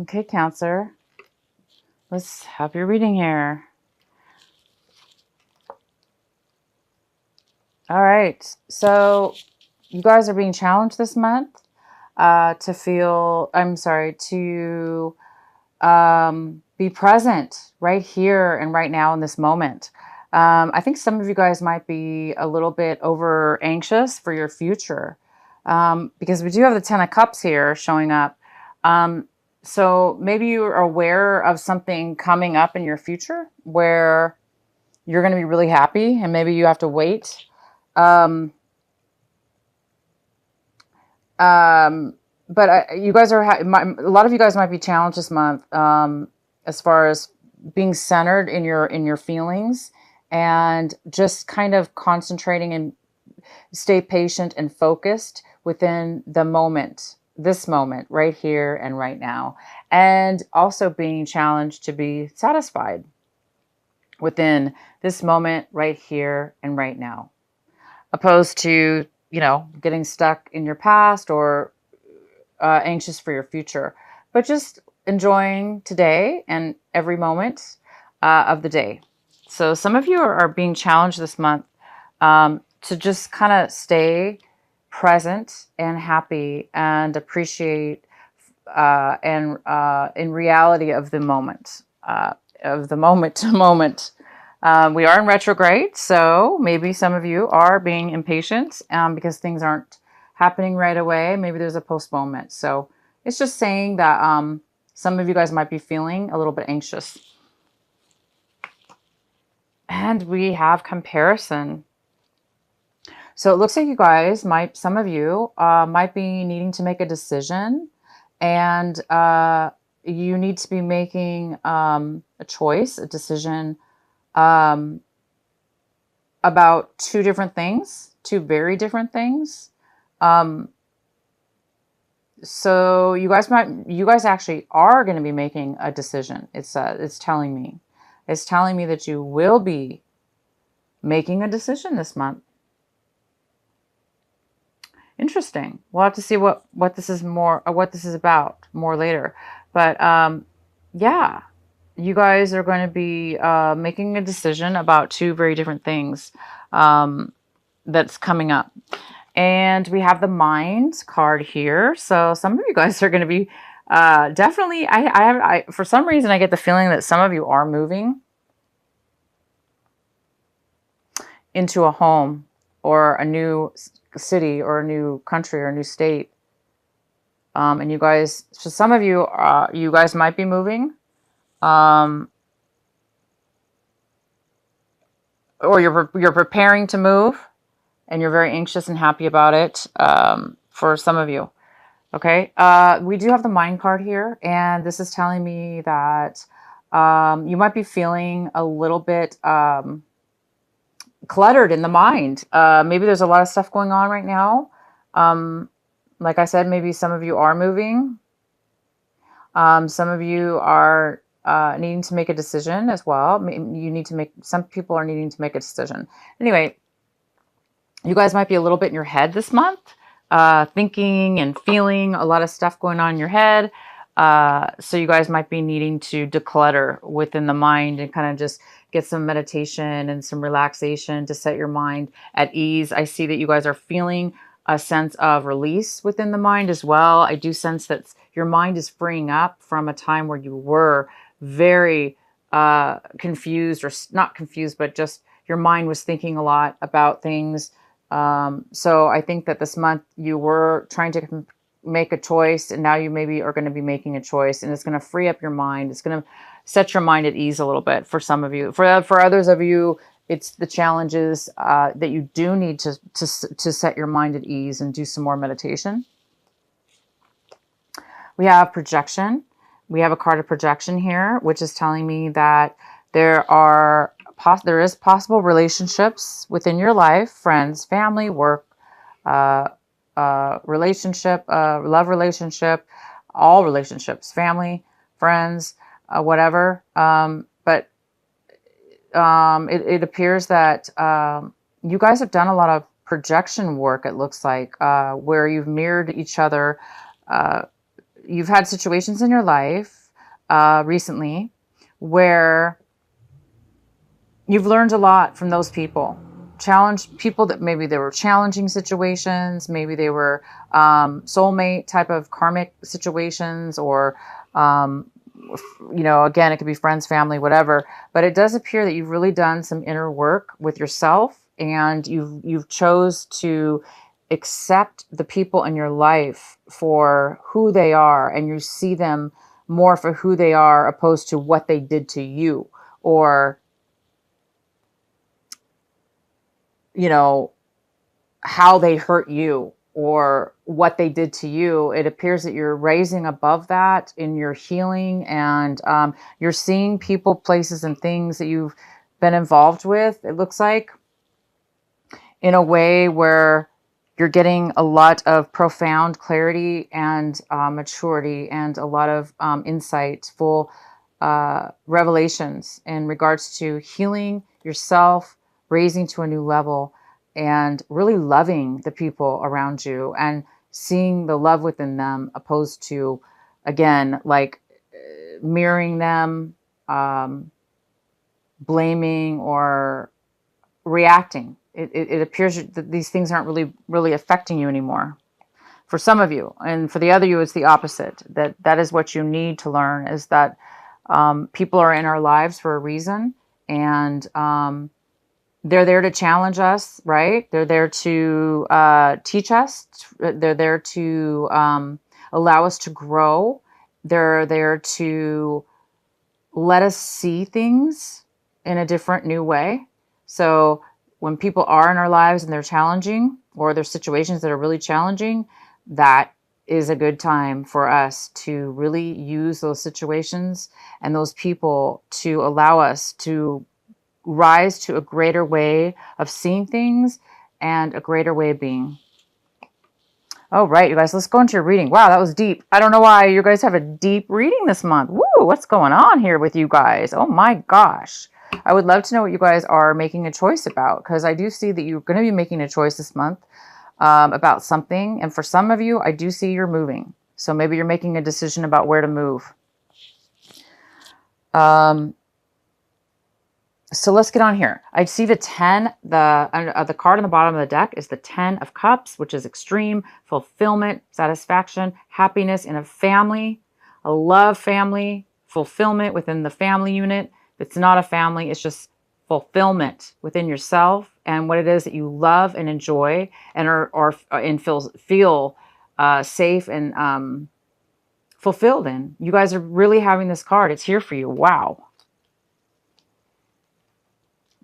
Okay, Cancer. Let's have your reading here. All right. So you guys are being challenged this month to be present right here and right now in this moment. I think some of you guys might be a little bit over anxious for your future because we do have the Ten of Cups here showing up. So maybe you are aware of something coming up in your future where you're going to be really happy and maybe you have to wait. Um, but you guys are, a lot of you guys might be challenged this month as far as being centered in your feelings and just kind of concentrating and stay patient and focused within the moment, this moment right here and right now. And also being challenged to be satisfied within this moment right here and right now, opposed to, getting stuck in your past or anxious for your future, but just enjoying today and every moment of the day. So some of you are being challenged this month to just kind of stay present and happy and appreciate and in reality of the moment, to moment. We are in retrograde, so maybe some of you are being impatient because things aren't happening right away. Maybe there's a postponement. So it's just saying that some of you guys might be feeling a little bit anxious. And we have comparison. So it looks like you guys some of you might be needing to make a decision, and you need to be making a decision about two very different things. So you guys actually are going to be making a decision. It's telling me that you will be making a decision this month. Interesting. We'll have to see what this is about more later. But yeah, you guys are going to be making a decision about two very different things that's coming up. And we have the Mind card here. So some of you guys are going to be definitely, for some reason, I get the feeling that some of you are moving into a home or a new city or a new country or a new state. And you guys, so some of you, you guys might be moving. Or you're preparing to move and you're very anxious and happy about it for some of you. Okay, we do have the Mind card here, and this is telling me that you might be feeling a little bit cluttered in the mind. Maybe there's a lot of stuff going on right now. Like I said, maybe some of you are moving. Some of you are needing to make a decision as well. Some people are needing to make a decision. Anyway, you guys might be a little bit in your head this month, thinking and feeling a lot of stuff going on in your head. So you guys might be needing to declutter within the mind and kind of just get some meditation and some relaxation to set your mind at ease. I see that you guys are feeling a sense of release within the mind as well. I do sense that your mind is freeing up from a time where you were very confused, or not confused, but just your mind was thinking a lot about things. So I think that this month you were trying to make a choice, and now you maybe are going to be making a choice, and it's going to free up your mind. It's going to set your mind at ease a little bit for some of you. For others of you, it's the challenges that you do need to set your mind at ease and do some more meditation. We have projection. We have a card of projection here, which is telling me that there is possible relationships within your life, friends, family, work, relationship, love relationship, all relationships, family, friends, whatever. But it appears that you guys have done a lot of projection work, it looks like, where you've mirrored each other you've had situations in your life recently where you've learned a lot from those people. Challenged people that maybe they were challenging situations, maybe they were soulmate type of karmic situations, or again, it could be friends, family, whatever. But it does appear that you've really done some inner work with yourself, and you've chose to accept the people in your life for who they are, and you see them more for who they are opposed to what they did to you, or how they hurt you or what they did to you. It appears that you're raising above that in your healing, and you're seeing people, places, and things that you've been involved with, it looks like, in a way where you're getting a lot of profound clarity and maturity, and a lot of insightful revelations in regards to healing yourself, raising to a new level, and really loving the people around you and seeing the love within them, opposed to, again, like mirroring them, blaming, or reacting. It appears that these things aren't really affecting you anymore. For some of you, and for the other you, it's the opposite. That is what you need to learn, is that people are in our lives for a reason, and they're there to challenge us, right? They're there to teach us. They're there to allow us to grow. They're there to let us see things in a different, new way. So when people are in our lives and they're challenging, or there's situations that are really challenging, that is a good time for us to really use those situations and those people to allow us to rise to a greater way of seeing things and a greater way of being. All right, you guys, let's go into your reading. Wow, that was deep. I don't know why you guys have a deep reading this month. Woo, what's going on here with you guys? Oh my gosh. I would love to know what you guys are making a choice about, because I do see that you're going to be making a choice this month about something. And for some of you, I do see you're moving. So maybe you're making a decision about where to move. So let's get on here. I see the 10, the card on the bottom of the deck is the 10 of Cups, which is extreme fulfillment, satisfaction, happiness in a family, a love family, fulfillment within the family unit. If it's not a family, it's just fulfillment within yourself and what it is that you love and enjoy, and feel safe and fulfilled in. You guys are really having this card. It's here for you. Wow.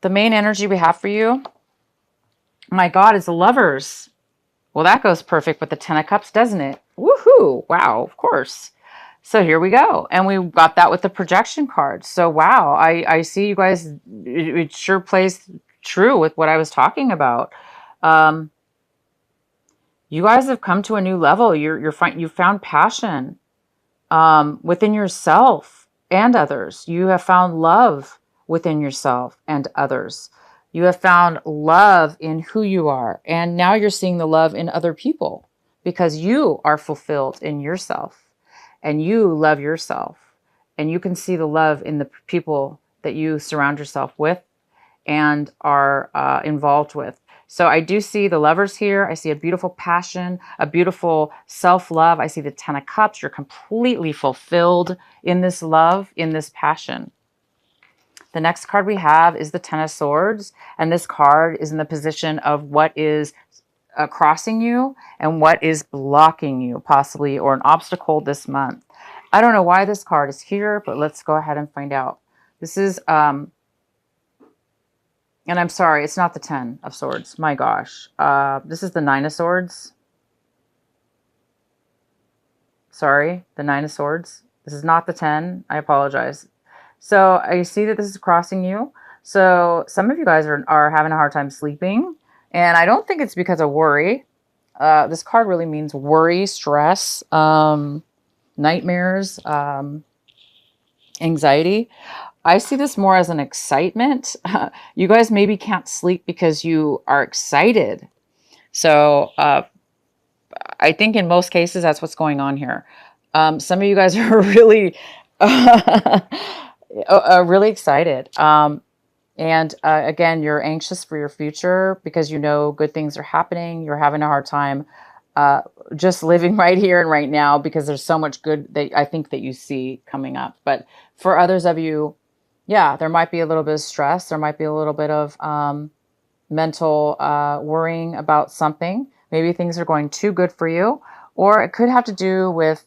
The main energy we have for you, my God, is the Lovers. Well, that goes perfect with the 10 of Cups, doesn't it? Woohoo! Wow, of course. So here we go. And we got that with the projection card. So wow, I see you guys, it sure plays true with what I was talking about. You guys have come to a new level. You found passion within yourself and others. You have found love within yourself and others. You have found love in who you are. And now you're seeing the love in other people because you are fulfilled in yourself and you love yourself. And you can see the love in the people that you surround yourself with and are involved with. So I do see the Lovers here. I see a beautiful passion, a beautiful self-love. I see the 10 of Cups. You're completely fulfilled in this love, in this passion. The next card we have is the 10 of Swords. And this card is in the position of what is crossing you and what is blocking you, possibly, or an obstacle this month. I don't know why this card is here, but let's go ahead and find out. This is... and I'm sorry, it's not the 10 of Swords. My gosh. This is the 9 of Swords. Sorry, the 9 of Swords. This is not the 10. I apologize. So I see that this is crossing you. So some of you guys are having a hard time sleeping. And I don't think it's because of worry. This card really means worry, stress, nightmares, anxiety. I see this more as an excitement. You guys maybe can't sleep because you are excited. So I think in most cases, that's what's going on here. Some of you guys are really, really excited. And again, you're anxious for your future because you know good things are happening. You're having a hard time uh, just living right here and right now because there's so much good that I think that you see coming up. But for others of you, yeah, there might be a little bit of stress. There might be a little bit of mental worrying about something. Maybe things are going too good for you, or it could have to do with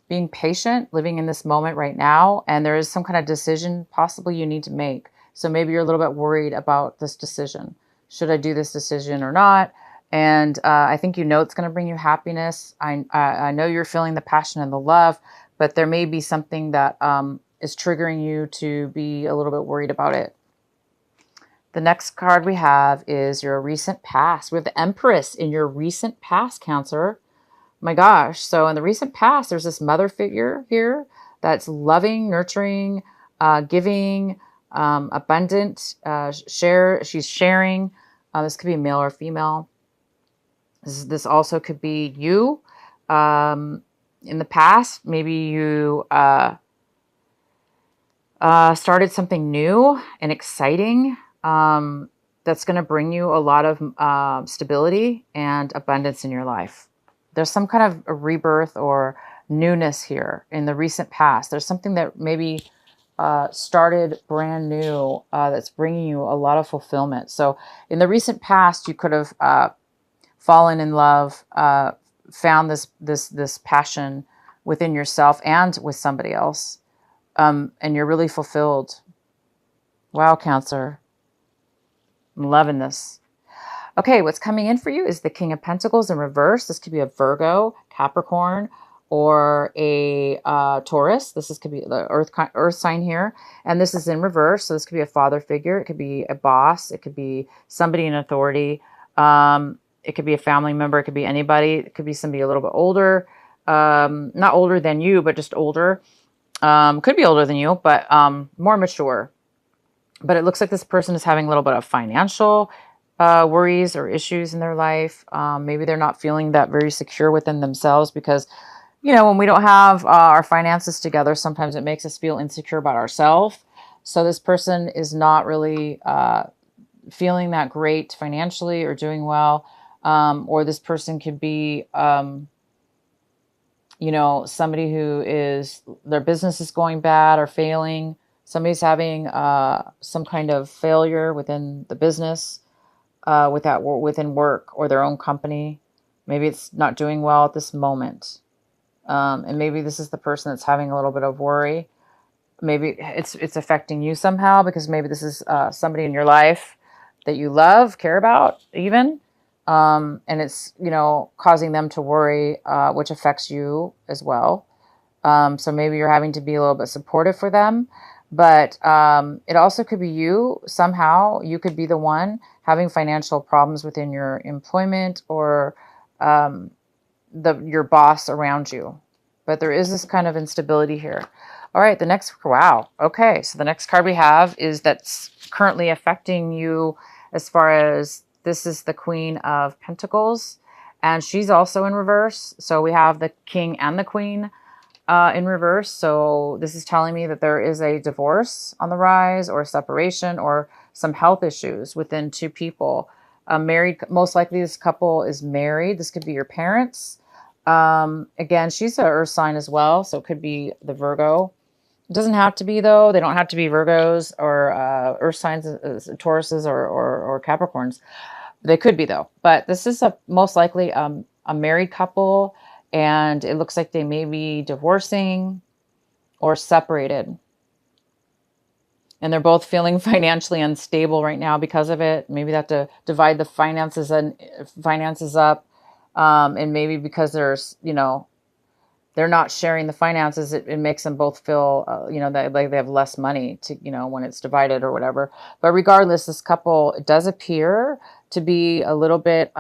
being patient, living in this moment right now, and there is some kind of decision possibly you need to make. So maybe you're a little bit worried about this decision. Should I do this decision or not? And I think you know it's going to bring you happiness. I know you're feeling the passion and the love, but there may be something that is triggering you to be a little bit worried about it. The next card we have is your recent past. We have the Empress in your recent past, Cancer. My gosh. So in the recent past, there's this mother figure here that's loving, nurturing, giving, abundant, she's sharing. This could be male or female. This also could be you. In the past, maybe you started something new and exciting that's going to bring you a lot of stability and abundance in your life. There's some kind of a rebirth or newness here in the recent past. There's something that maybe started brand new that's bringing you a lot of fulfillment. So in the recent past, you could have fallen in love, found this passion within yourself and with somebody else, and you're really fulfilled. Wow, Cancer. I'm loving this. Okay, what's coming in for you is the King of Pentacles in reverse. This could be a Virgo, Capricorn, or a Taurus. Could be the earth sign here. And this is in reverse. So this could be a father figure. It could be a boss. It could be somebody in authority. It could be a family member. It could be anybody. It could be somebody a little bit older. Not older than you, but just older. Could be older than you, but more mature. But it looks like this person is having a little bit of financial worries or issues in their life. Maybe they're not feeling that very secure within themselves because, you know, when we don't have our finances together, sometimes it makes us feel insecure about ourselves. So this person is not really feeling that great financially or doing well. Or this person could be, you know, somebody who is, their business is going bad or failing. Somebody's having some kind of failure within the business, within work or their own company. Maybe it's not doing well at this moment. And maybe this is the person that's having a little bit of worry. Maybe it's affecting you somehow because maybe this is somebody in your life that you love, care about even. And it's, you know, causing them to worry, which affects you as well. So maybe you're having to be a little bit supportive for them. But it also could be you. Somehow you could be the one having financial problems within your employment or your boss around you. But there is this kind of instability here. All right, the next, wow. Okay, so the next card we have is that's currently affecting you as far as this is the Queen of Pentacles. And she's also in reverse. So we have the King and the Queen in reverse. So this is telling me that there is a divorce on the rise or separation or some health issues within two people. Married, most likely this couple is married. This could be your parents. Again, she's an earth sign as well. So it could be the Virgo. It doesn't have to be though. They don't have to be Virgos or earth signs, Tauruses or Capricorns. They could be though. But this is most likely a married couple. And it looks like they may be divorcing or separated. And they're both feeling financially unstable right now because of it. Maybe they have to divide the finances up. And maybe because there's, you know, they're not sharing the finances, it makes them both feel, you know, that like they have less money to, you know, when it's divided or whatever. But regardless, this couple, it does appear to be a little bit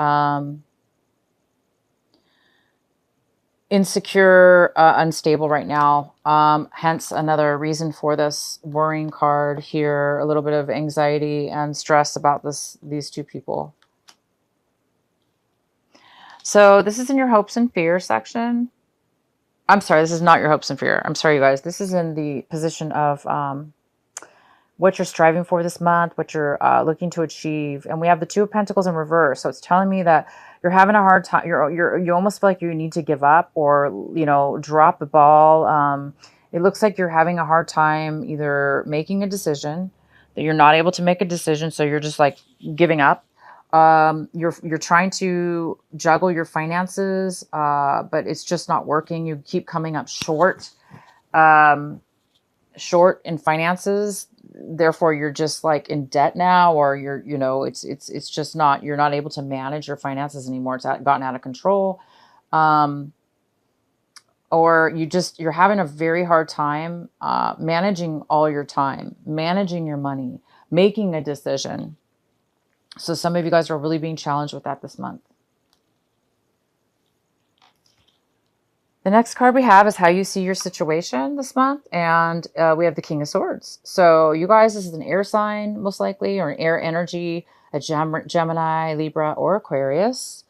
insecure, unstable right now. Hence another reason for this worrying card here, a little bit of anxiety and stress about these two people. So this is in your hopes and fears section. I'm sorry, this is not your hopes and fear. I'm sorry, you guys. This is in the position of what you're striving for this month, what you're looking to achieve. And we have the Two of Pentacles in reverse. So it's telling me that you're having a hard time. You almost feel like you need to give up or, drop the ball. It looks like you're having a hard time either making a decision, that you're not able to make a decision. So you're just like giving up. You're trying to juggle your finances, but it's just not working. You keep coming up short. Short in finances, therefore you're just like in debt now, or it's just not, you're not able to manage your finances anymore. It's gotten out of control. Or you're having a very hard time managing all your time, managing your money, making a decision. So some of you guys are really being challenged with that this month. The next card we have is how you see your situation this month. And we have the King of Swords. So you guys, this is an air sign, most likely, or an air energy, a Gemini, Libra, or Aquarius.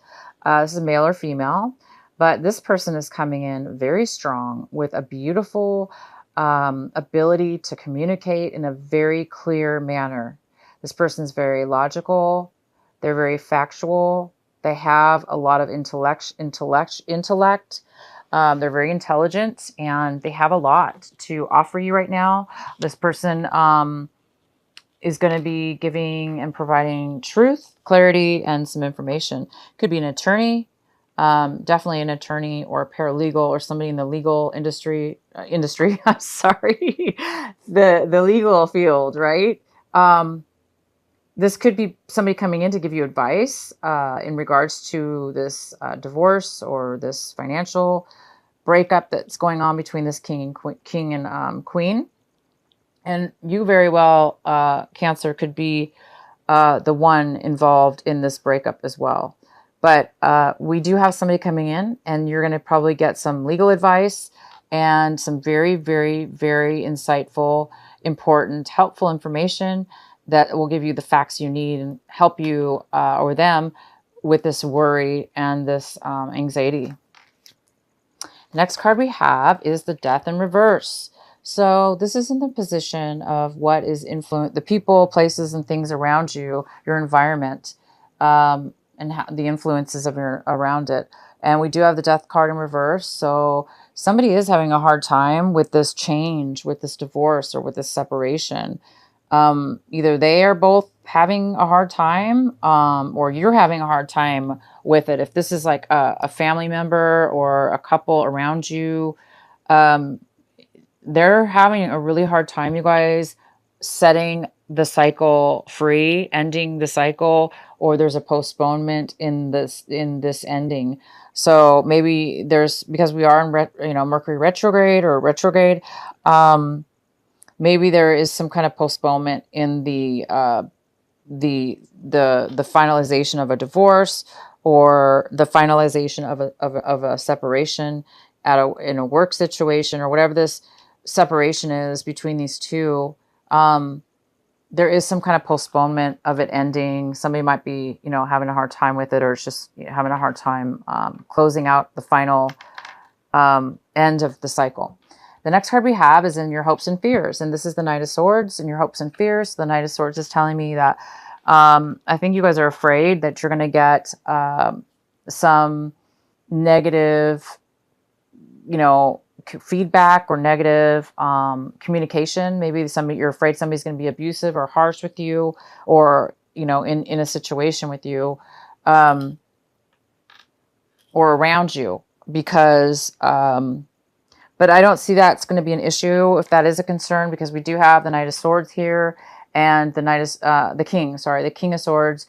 This is male or female. But this person is coming in very strong with a beautiful ability to communicate in a very clear manner. This person's very logical. They're very factual. They have a lot of intellect. They're very intelligent and they have a lot to offer you right now. This person is going to be giving and providing truth, clarity, and some information. Could be an attorney, definitely an attorney or a paralegal or somebody in the legal industry. I'm sorry, the legal field, right? This could be somebody coming in to give you advice in regards to this divorce or this financial breakup that's going on between this king and queen. And you very well, Cancer, could be the one involved in this breakup as well. But we do have somebody coming in, and you're going to probably get some legal advice and some very, very, very insightful, important, helpful information that will give you the facts you need and help you or them with this worry and this anxiety. Next card we have is the Death in reverse. So this is in the position of what is the people, places, and things around you, your environment, and the influences of around it. And we do have the Death card in reverse. So somebody is having a hard time with this change, with this divorce, or with this separation. Either they are both having a hard time, or you're having a hard time with it. If this is like a family member or a couple around you, they're having a really hard time, you guys, setting the cycle free, ending the cycle, or there's a postponement in this ending. So maybe because we are in Mercury retrograde or retrograde, maybe there is some kind of postponement in the finalization of a divorce or the finalization of a separation in a work situation, or whatever this separation is between these two. There is some kind of postponement of it ending. Somebody might be, having a hard time with it, or it's just having a hard time closing out the final end of the cycle. The next card we have is in your hopes and fears. And this is the Knight of Swords and your hopes and fears. The Knight of Swords is telling me that I think you guys are afraid that you're going to get some negative, feedback or negative communication. Maybe you're afraid somebody's going to be abusive or harsh with you, or, in a situation with you or around you, because but I don't see that's going to be an issue if that is a concern, because we do have the Knight of Swords here, and the King of Swords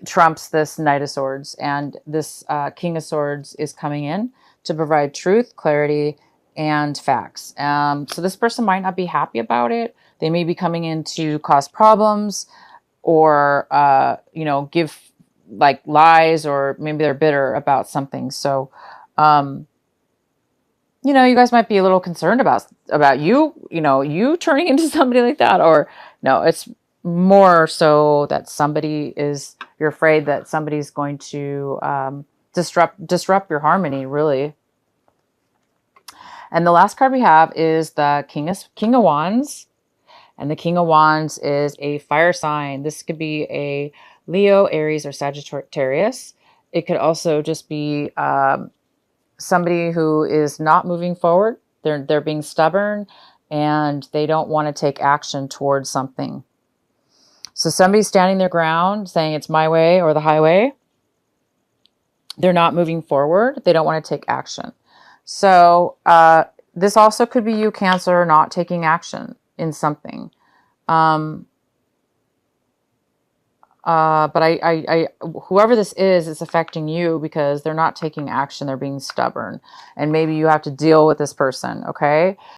trumps this Knight of Swords, and this King of Swords is coming in to provide truth, clarity, and facts. So this person might not be happy about it. They may be coming in to cause problems, or give like lies, or maybe they're bitter about something. So you guys might be a little concerned about you turning into somebody like that, or no, it's more so that you're afraid that somebody's going to disrupt your harmony, really. And the last card we have is the King of Wands. And the King of Wands is a fire sign. This could be a Leo, Aries, or Sagittarius. It could also just be somebody who is not moving forward. They're being stubborn and they don't want to take action towards something. So somebody's standing their ground saying it's my way or the highway. They're not moving forward. They don't want to take action. So this also could be you, Cancer, not taking action in something. But whoever this is, it's affecting you because they're not taking action. They're being stubborn. And maybe you have to deal with this person, okay?